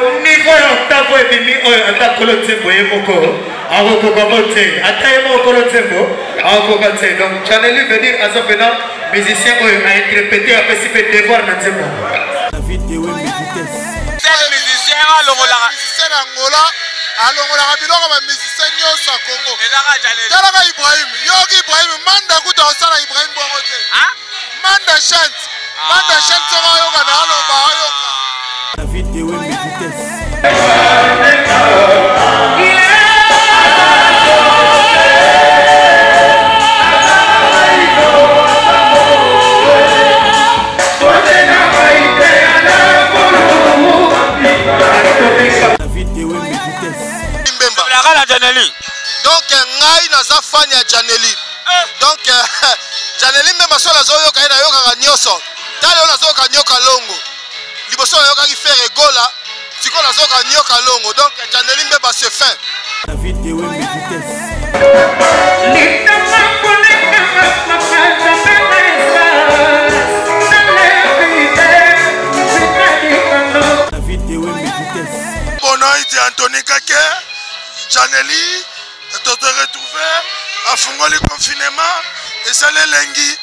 niveau ya octave ebimi oyo ata kolo nzembo ye moko akokoka te ata ye moko kolo nzembo akokoka te. Donc Chaneli veut dire aza pena musicien oyo ainterprété apesi mpe devoir na nzembo. musicien Angola alongolaka biloko ba musicien nyonso ya Congo. Talaka Ibrahim, yoki Ibrahim manda kuta osala Ibrahim bongo te. Manda chante soko yoka na aloba yoka. Donc ngai naza fan ya Janeli. Donc Janeli même so la zoyo ka ina yoka ka nyoso. Tale ona zoka nyoka longo. Liboso yoka ki faire gola. Siko la zoka nyoka longo. Donc Janeli même se fait. Bonaïti Anthony Kake, Janeli, tu te retrouves à Fungoli confinement et ça les lengi.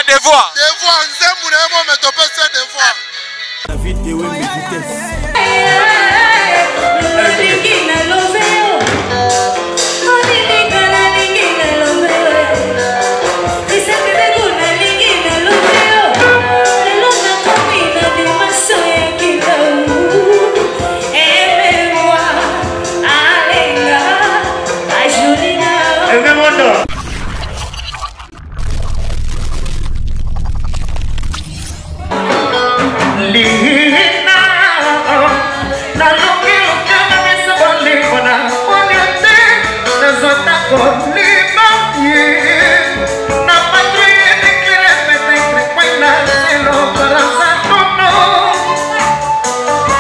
Devoir. Devoir, nzembu na yemo metopesa devoir. La vidéo est vitesse.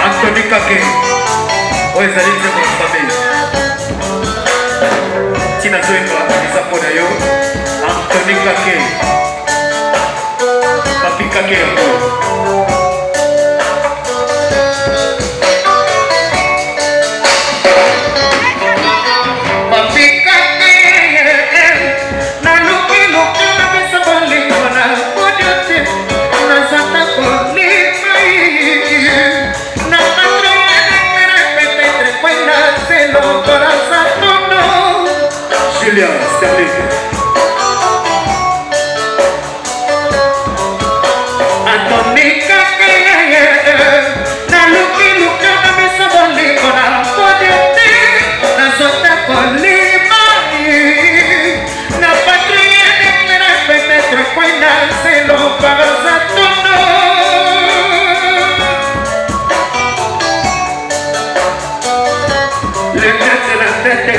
Anthony Kake, oyo ezali nzembo na famille. Tina zoyemba eza mpo na yo. Anthony Kake, Papi Kake yango. Julia Sterling, Anthony Kake, na luki luka na misa bolingo na podete, na sota kolima, na patrie de clera peut-être kwenda selo para tono. Le tete la tete.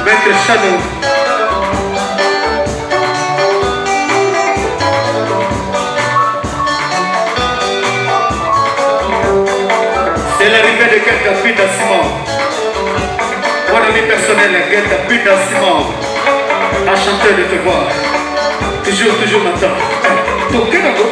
Maître Chano. C'est l'arrivée de quelqu'un Pita Simon. Mon ami personnel, quelqu'un Pita Simon. Enchanté de te voir. Toujours maintenant. Pour quel nom?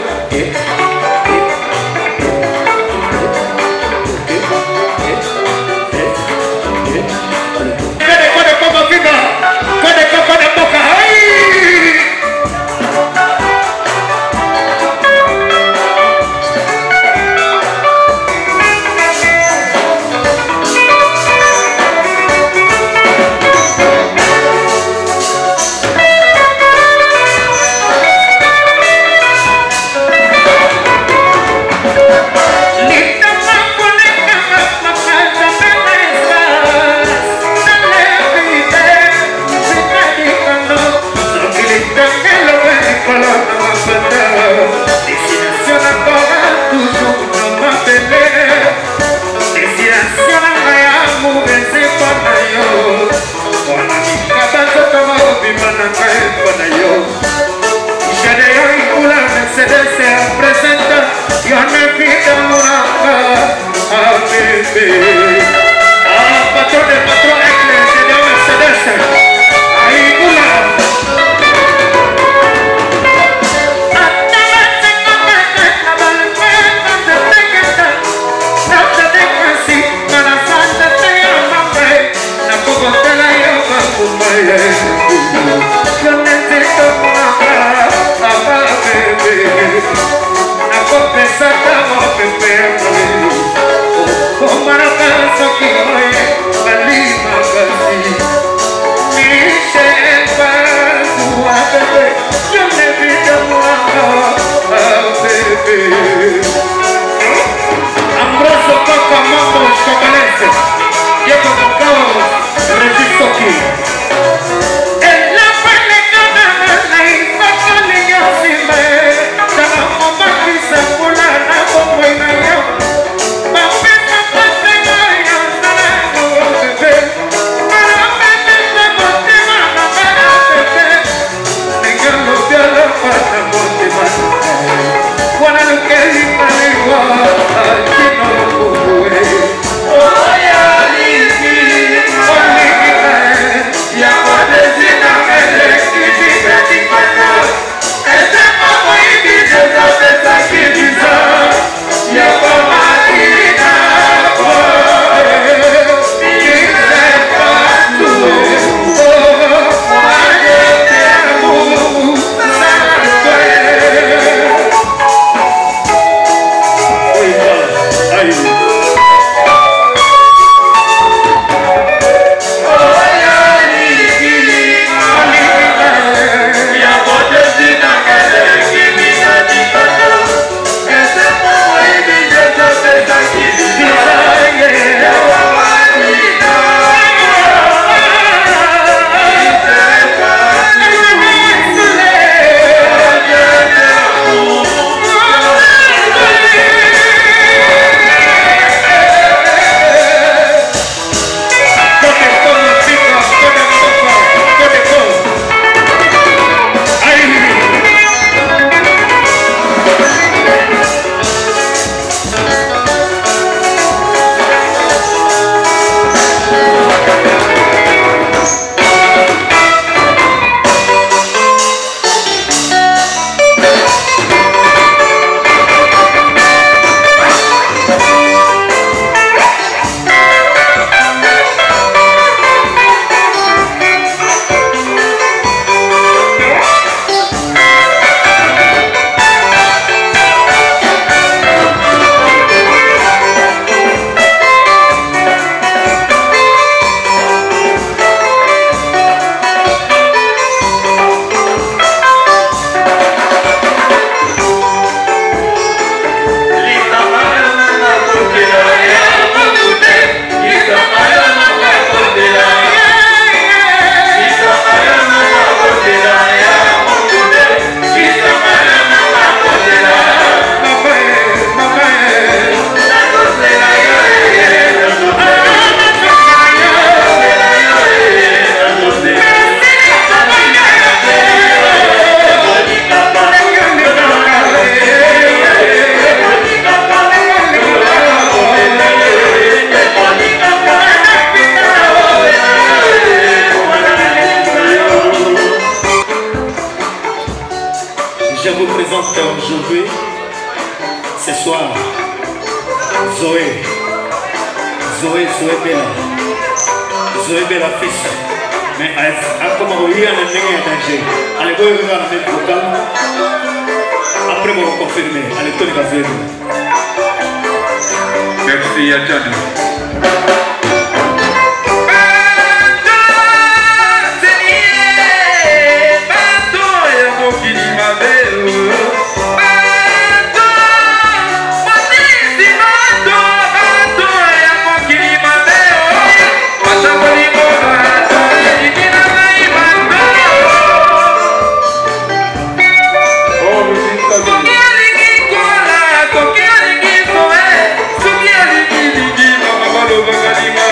aujourd'hui, ce soir, Zoé Bella fils. Mais comme on lui a un danger, allez voir le même vocal. Après, on va confirmer. Allez, tout le monde. Merci, Yadjani. Bye.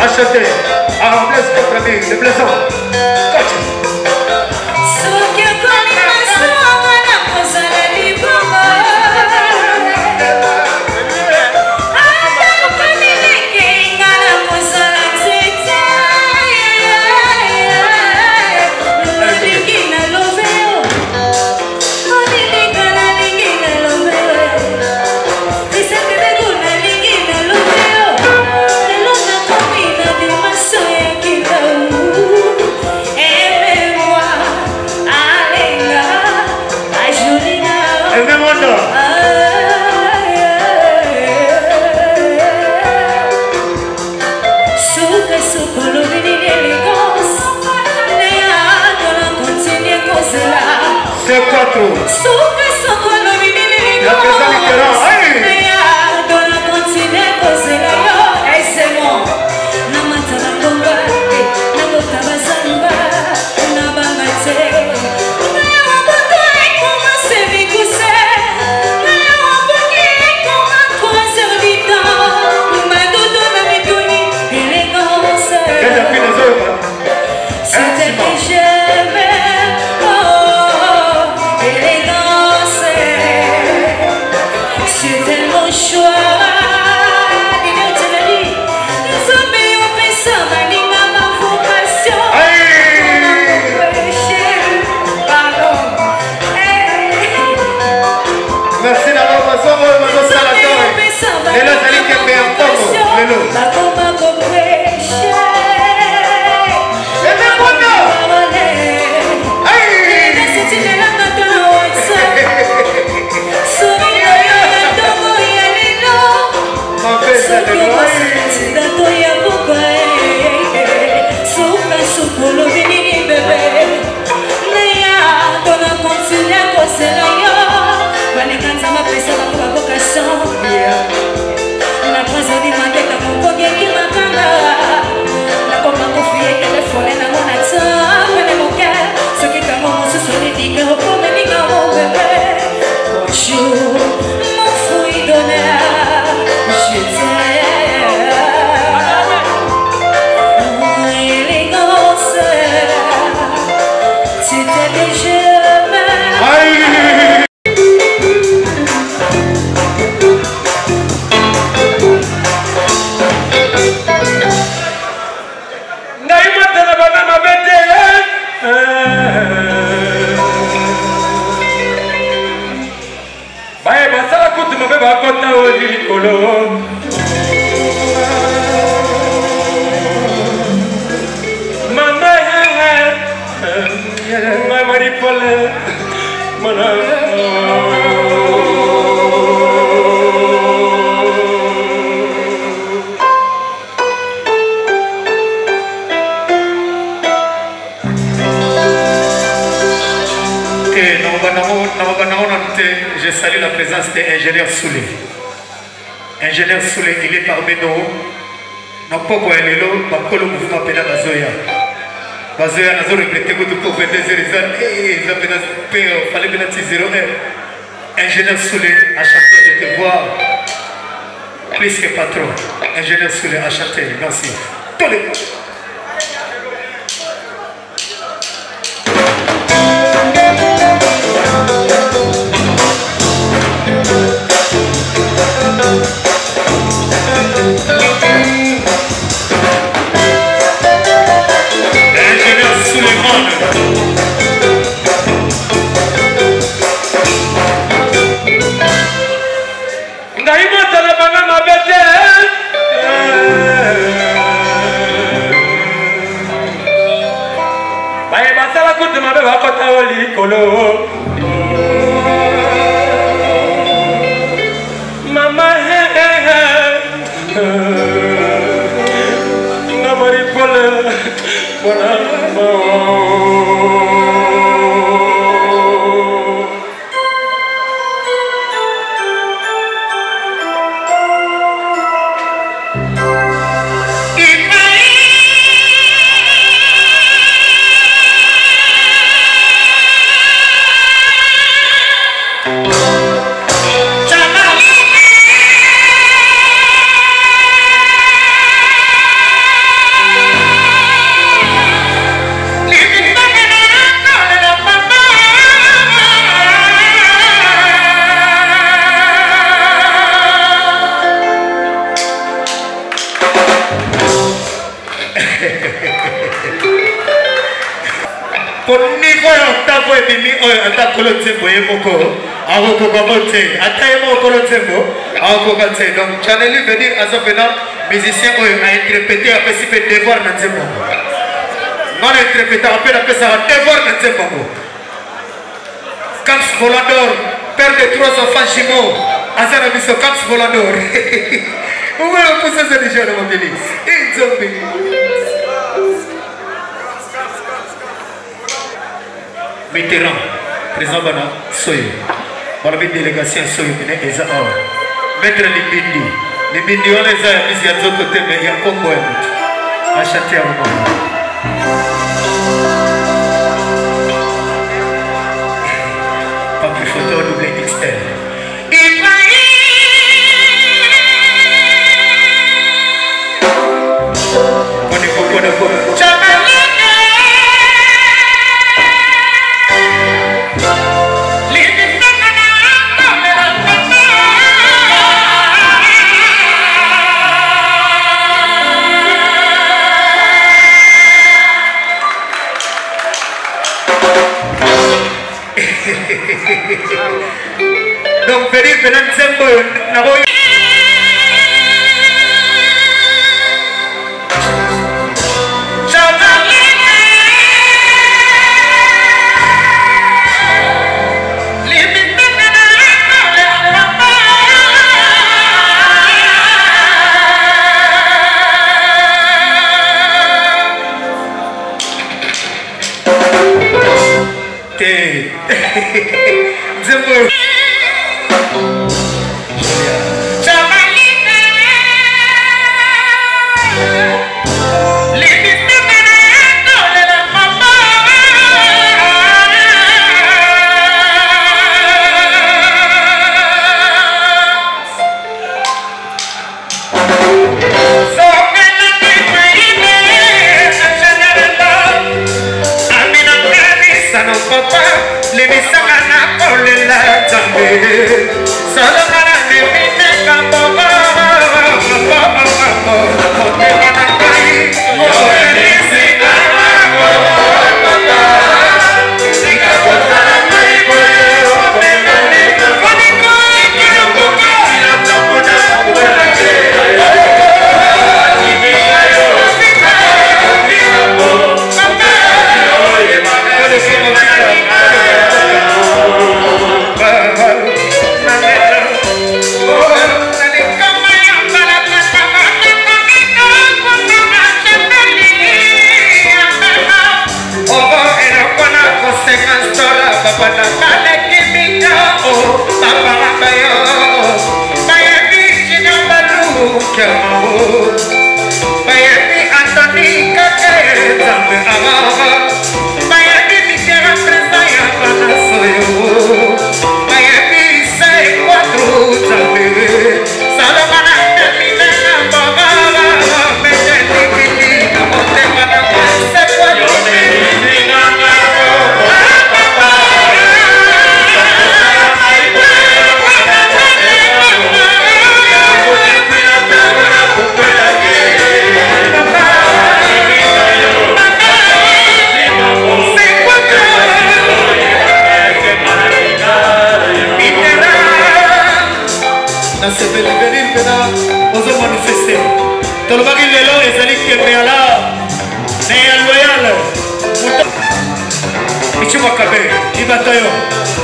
Acheter en place notre ami, le plaisant. Suka suka lo vini l'élégance. La présence littéraire. Je salue la présence de l'ingénieur Soulé. Ingénieur Soulé, il est parmi nous. Napoko elelo, bakolo mouvement pena bazoya. Bazoya nazo regretter que pour 22 heures, ils ont fallait bien 0 heure. Ingénieur Soulé a chanté, je te vois plus que patron. Ingénieur Soulé a chanté, merci. Tous les Mama, pour niveau octave et demi ata kolotsembo yemoko ako kokamote ata yemo kolotsembo ako kokate donc Chaneli veut dire azopena musicien a interprété après si fait devoir na nzembo non interprété après après ça devoir na nzembo Camps Volador père de 3 enfants jumeaux azana biso Camps Volador où est le poussé de déjà dans mon délire et zombie Mitterrand, président bana soyo bana bi délégation soyo bine eza awa maître libindi wana eza ya bisi ya nzoto te me ya kongo ya motu achate ya mama papi photo double XL on est beaucoup de fois donc venir venant Zembo Naroy Zembo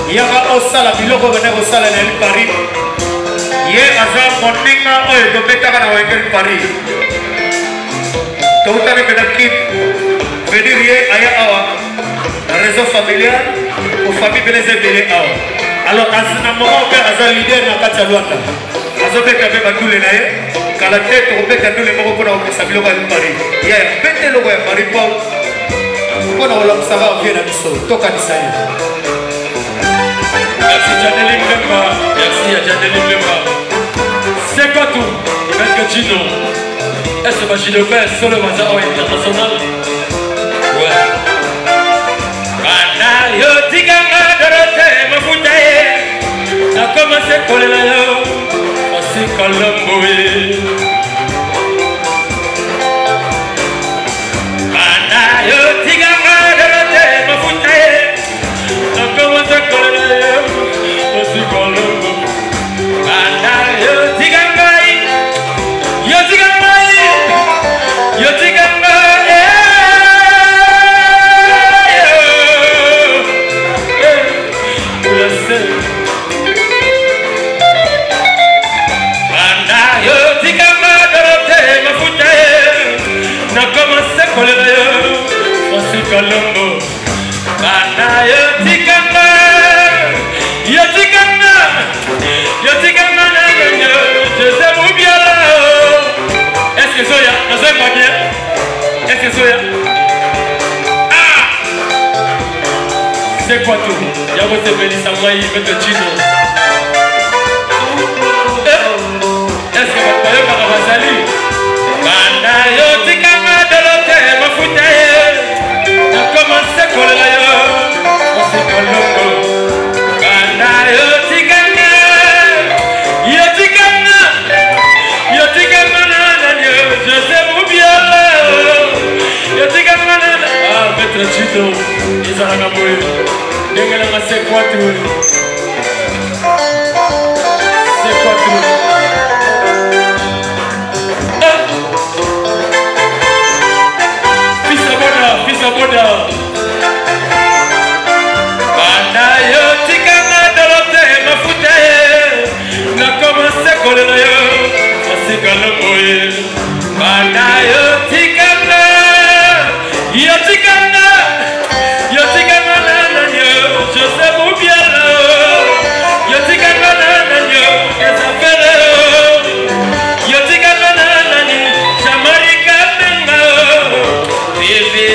Yaga osala biloko bene osala na Paris. Ye aza moninga oyo tobetaka na wengel Paris. Tokutana pena kip. Venir ye aya awa. Na réseau familial ou famille beleze bele awa. Alors azina moko pe aza leader na kati ya Luanda. Azobeka be batule na ye. Kala te tokobeta tule moko pona kopesa biloko ya Paris. Ye bete loko ya Paris po. Pona olamusaka vie na biso. Tokanisa ye. Merci Janely Mbemba, merci à Janely Mbemba. C'est quoi tout? Est-ce que Gino? Est-ce que Gino fait sur le Mazao international? Ouais. Kana yo tiganga dorote mafutaye. Na commencé kolela yo, pasi kalomboe. Kana yo tiganga dorote mafutaye. Na commencé kolela yo. Colombo, Bana yo tikanga. Est-ce que c'est ah, c'est quoi tout? Y'a votre Mélissa Maï, votre Chino. Est-ce que votre père Carabazali? Banda yo tikanga de l'hôtel, ma foutaye. Y'a commencé à coller là, on s'est collé. Banda yo tikanga, yo tikanga, yo tikanga nanana, je sais où bien là. Yo tikanga nanana, ah maître Chito, ils ont la gamouille. Dengue c'est quoi tout? C'est quoi tout? Boda Banda yo tikanga dolote mafutaye na commencé kolelo yo asikalo moye Banda yo tikanga nananyo Joseph Oubiala yo tikanga nananyo ezafere yo tikanga nanani Jamarika benga bébé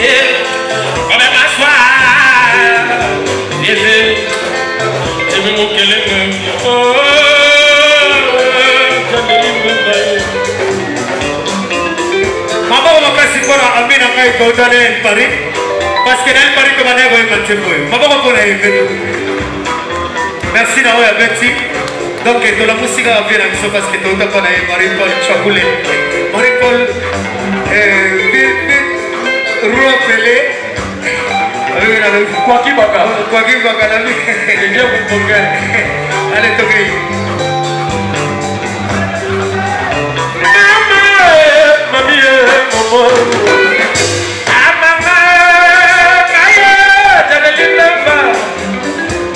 Mama makasi pora amina ngai kautane Paris parce que dans Paris que manego est mateboy. Mama ko pora evento. Merci na oya Betty. Donc de la musique à venir à parce que tout a pas Marie-Paul chocolat. Marie-Paul Ropele. Quoi qui va la vie. Allez toquer.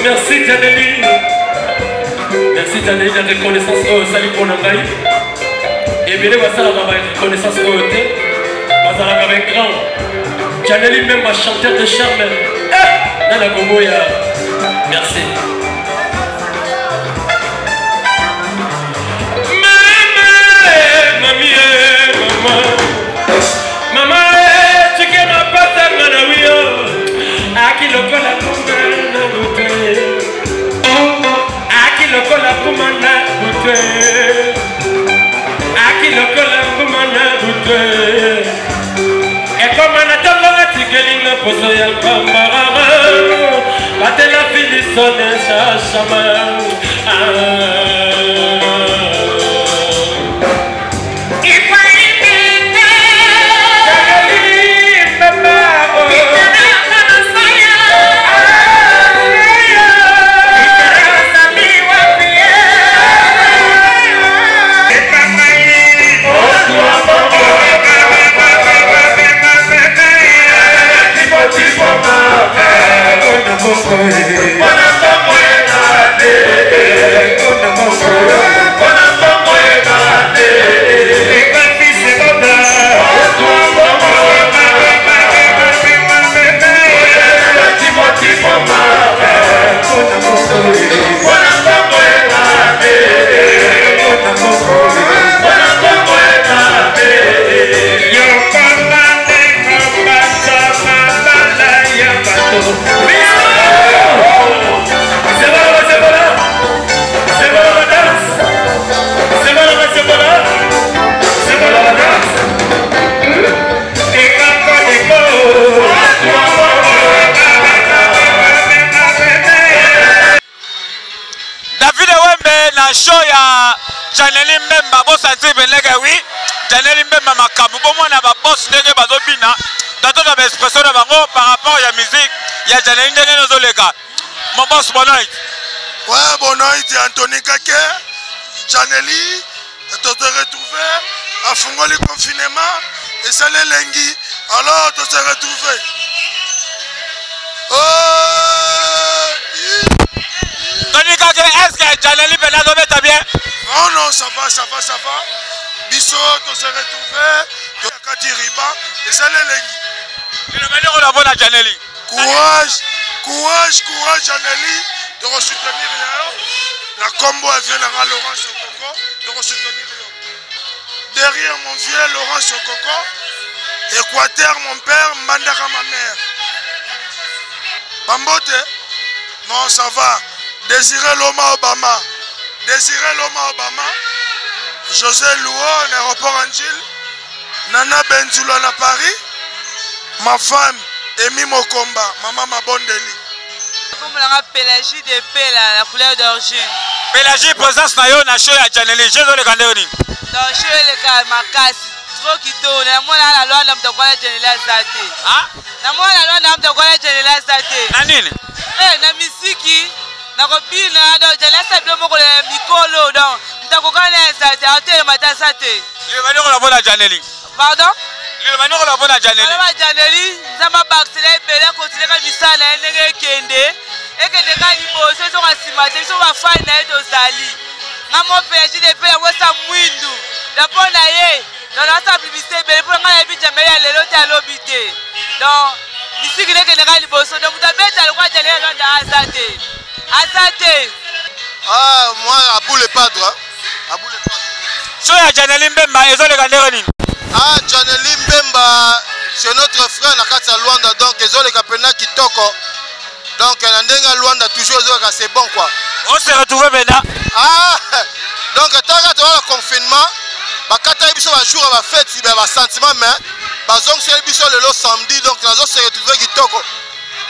Merci Janeli. Merci Janeli de la reconnaissance salut pour Nangaï. Et bien les voici la reconnaissance royauté. Parce qu'on a un grand. Janeli même un chanteur de charme. Dans la Gomoya. Merci. Maman, tu ne m'as pas tellement Aki lokola kumana bute Aki lokola kumana bute Aki lokola kumana bute Ekomana tonga tikelinga poso ya kamara Batela filisone shashama show ya Janeli Mbemba boss ati benega oui Janeli Mbemba makabu bomona ba boss ndenge bazobina dato ba expression na bango par rapport ya musique ya Janeli ndenge nozoleka mon boss Bonoit. Ouais, Bonoit Anthony Kake Janeli te retrouver à Fungoli confinement et ça les lengi alors te se retrouver Tony Kake, est-ce que Janeli Benazo va bien? Non, non, ça va. Bisso, tu se retrouver, tu as Kati Riba, et ça les lengi. Et la manière on la voit à Janeli. Courage, Janeli, de re-soutenir la combo elle vient à Laurent Sokoko, de re-soutenir derrière mon vieux Laurent Sokoko, et Équateur, mon père, Mandaka, ma mère. Bambote? Non, ça va. Désiré Loma Obama. Désiré Loma Obama. José Louo, l'aéroport Angile. Nana Benzula à Paris. Ma femme, Emi Mokomba. Maman Mabondeli. Comme la Pélagie de paix, la couleur d'origine. Pélagie, présence na yo na show ya Janely. Je dois le gandéoni. Donc, je vais le cas, ma casse. Trop qui tourne. Moi, la loi n'a pas de Janely à Zate. Ah? Moi, la loi n'a pas de Janely à Zate. Nanine? Eh, na misiki. Na copine, donc, Janely à Zate, mon collègue, Mikolo, donc, nous avons gagné à Zate, à Hôtel Matasate. Le vanille la bonne à Janely. Pardon? Le vanille la bonne à Janely. Alors, Janely, ça m'a baxé, mais là, continuer à misala, et kende. Et que les gars, ils sont assis, ils sont à faire une dosali. Mon pélagie de paix, ouais, ça mouindou. La bonne aïe, dans la publicité, mais pour nga yebi jamais aller l'autre à l'obité. Donc, ici qui est que les gars, ils bossent. Donc, vous avez le droit d'aller à Azate. Azate. Ah, moi, à bout les padres. À bout les padres. So ya Janely Mbemba, ils ont le gandéoni. Ah, Janely Mbemba, c'est notre frère, la carte à Luanda. Donc, ils ont les capena qui toquent. Donc, Nandenga Luanda, toujours, c'est bon quoi. On s'est retrouvé maintenant. Ah, donc, tant que tu as le confinement, bakata biso ba jour ba fête ba sentiment mais bazong c'est biso le samedi donc nazo se retrouver kitoko.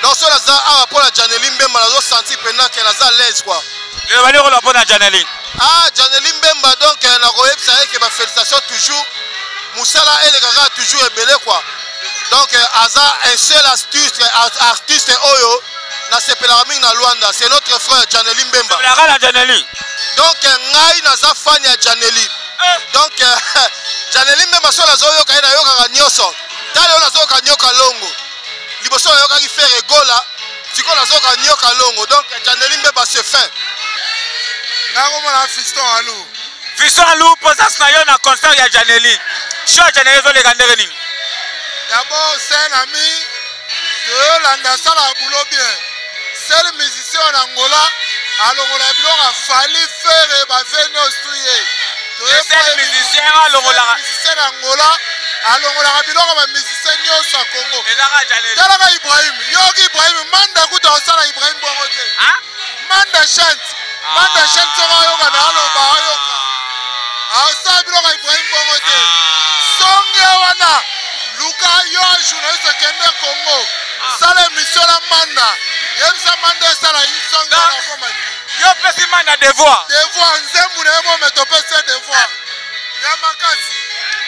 Donc ça là ça pour la Janely Mbemba nazo sentir pendant que naza l'aise quoi. Le vanille la bonne à Janely. Ah, Janely Mbemba donc na royeb ça que ba félicitations toujours. Moussala et les gars toujours ébélé quoi. Donc Aza un seul artiste oyo na sepelami na Luanda, c'est notre frère Janely Mbemba. La gala Janely. Donc ngai naza fan ya Janely. Donc Janely Mbemba so la zoyo kaina yo kaka nyoso. Tale ona zo ka nyoka longo. Liboso yo ka ki faire gola, siko la zo ka nyoka longo. Donc Janely Mbemba se fait. Nango mona fiston alou. Fiston alou présence na yo na concert ya Janely. Show Janely zo le gandéoni. D'abord c'est un ami de landa sala boulot bien. C'est le musicien en Angola. Alors on a vu qu'on a fallu faire ma vénos tuer. C'est le musicien alors on l'a. Musicien en Angola. Alors on a vu qu'on a musicien au Congo. Et là Janely. Tala Ibrahim, Yogi Ibrahim, Manda kuta osala Ibrahim bongote. Hein? Manda chante. Manda chante sera yoga na aloba yoga. Asa bilo ka Ibrahim bongote. Songe wana. Luka yo journaliste kende Congo. Sala mission la Manda. Yemsa Manda sala isonga na koma. Yo pesi Manda devoir. Devoir nzembu na mo metopesa devoir. Ya makasi.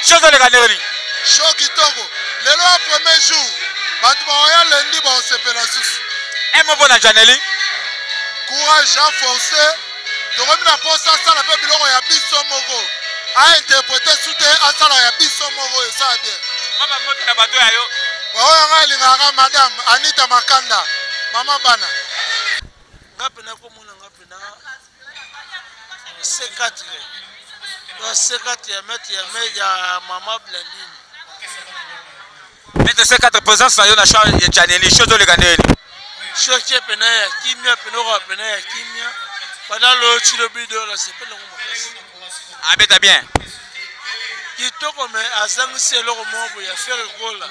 Show zo le gandéoni. Show kitoko. Lelo premier jour. Batu ba ya lundi ba on se pela sous. Et mon bon à Janely. Courage à forcer. Tokomi na posa sala pe biloko ya biso moko. A interpréter soute a sala ya biso moko et ça bien. Mama moto na bato ya yo. Oyo ngali ngaka madame Anita Makanda. Mama bana. Ngapena ko mona ngapena. C4. C4 ya mettre ya mama Blandine. Mettre C4 présence na yo na show ya Janely. Show zo le gandéoni. Show pena ya kimia pena ko pena ya kimia. Pendant le tiro vidéo là c'est pas le moment. Ah beta bien. Kitoko me azangisi eloko moko ya faire gola.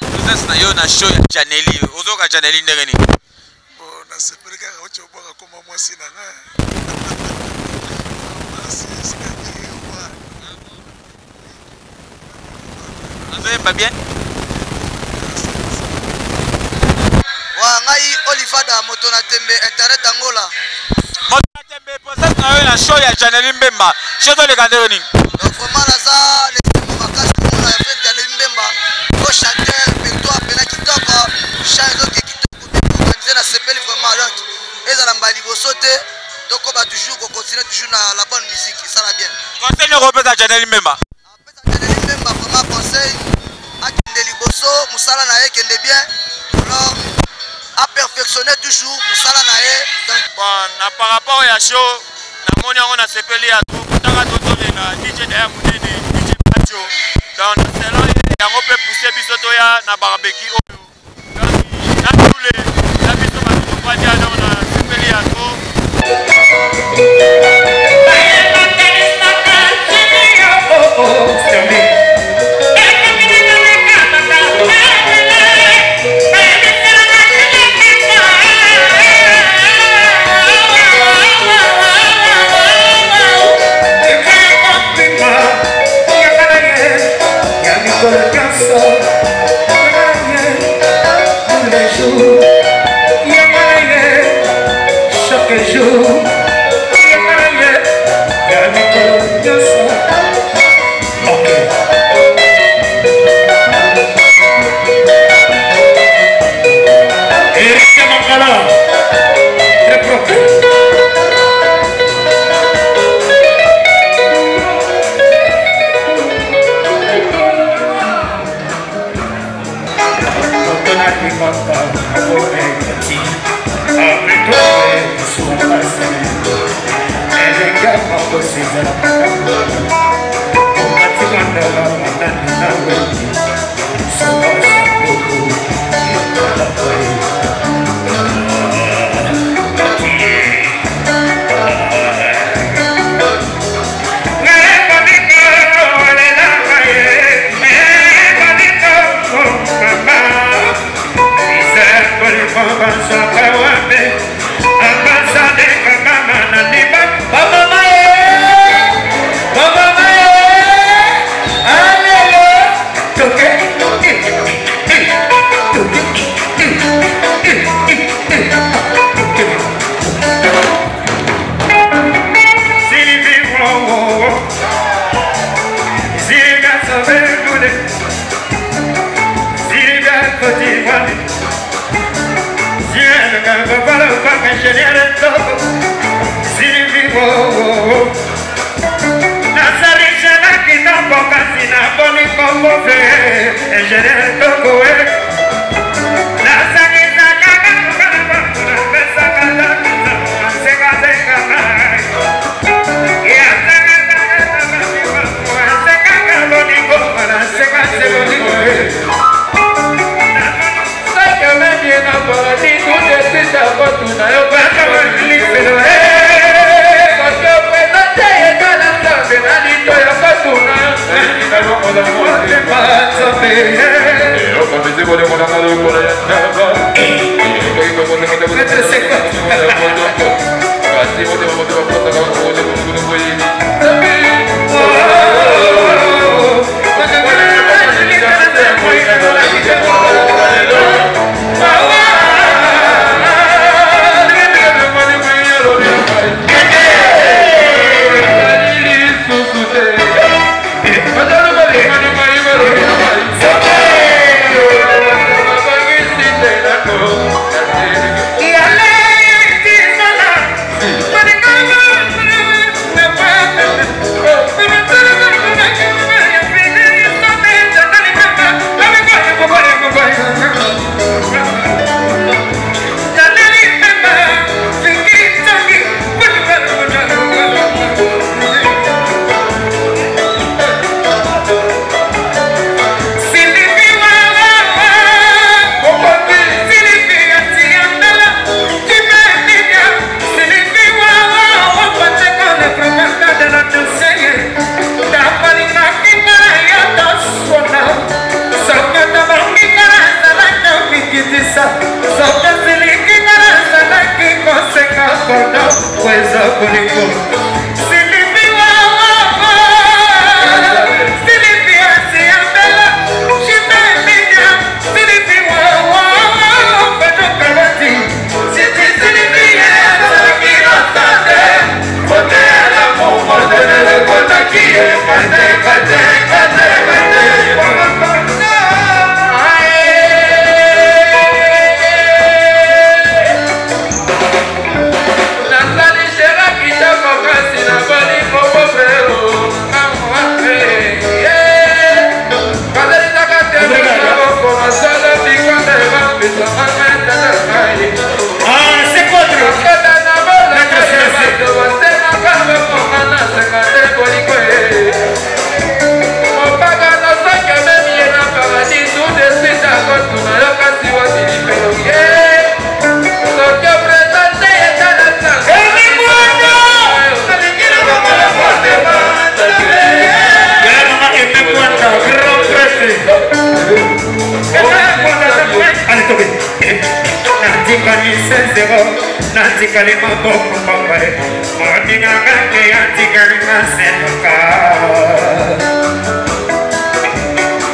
Présence na yo na show ya Janely. Ozo ka Janely ndengeni. Bon, na sepeleka ka ocho boka koma mwasi na nga. Ozo pas bien. Wa ngai Olivada moto na tembe internet Angola. Moto na tembe présence na yo na show ya Janely Mbemba. Show zo le gandéoni. Donc vraiment là ça les makasi mona ya fête Janely Mbemba. Ko chanter petoa pena kitoko. Chanzo ke kitoko organiser na sepeli vraiment donc. Ezala mbali bosote. Donc on va toujours continuer toujours na la bonne musique, ça va bien. Conseil no repeta Janely Mbemba. Janely Mbemba vraiment conseil à kende liboso, musala na ye kende bien. Alors à perfectionner toujours musala na ye. Donc bon, na par rapport à show, na moni on a sepeli à tout. Tanga toto na DJ derrière munene, DJ Pacho. Donc selon yango peut pousser biso ya na barbecue oyo. Donc na tous les la biso ba tout pas dire on a sepeli à tout.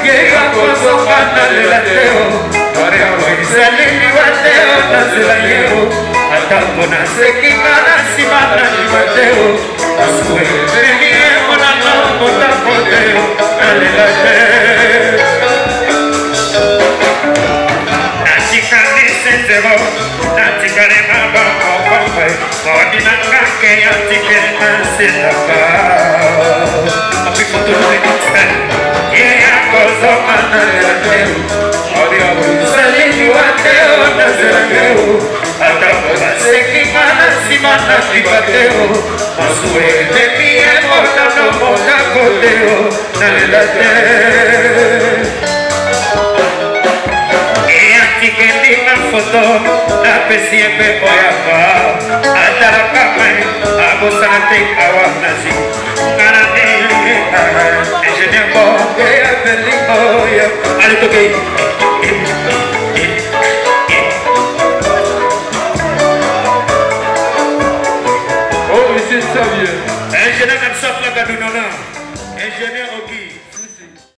Llega con nakozonga nalela teo mariamo esaleliwa teo nazela yeo atako nasekinga na nsima nandima teo asue elie monanga motako teo nalela te natikali senzero natikali mabakopambe modinangake yatikeli naselaka apifotonoenixte yeyakozonga nalela teo mariamo esaleliwa teo nazela yeo atako nasekinga na nsima nandima teo asue elie monanga motako teo nalela te Tikendi na foto na pesi epe oyapa ataraka mai abosana te awa nazi ngana ingénieur bon ya belingo ya allez toke oh monsieur Xavier ingénieur Kamsaf la gadunona ingénieur Oki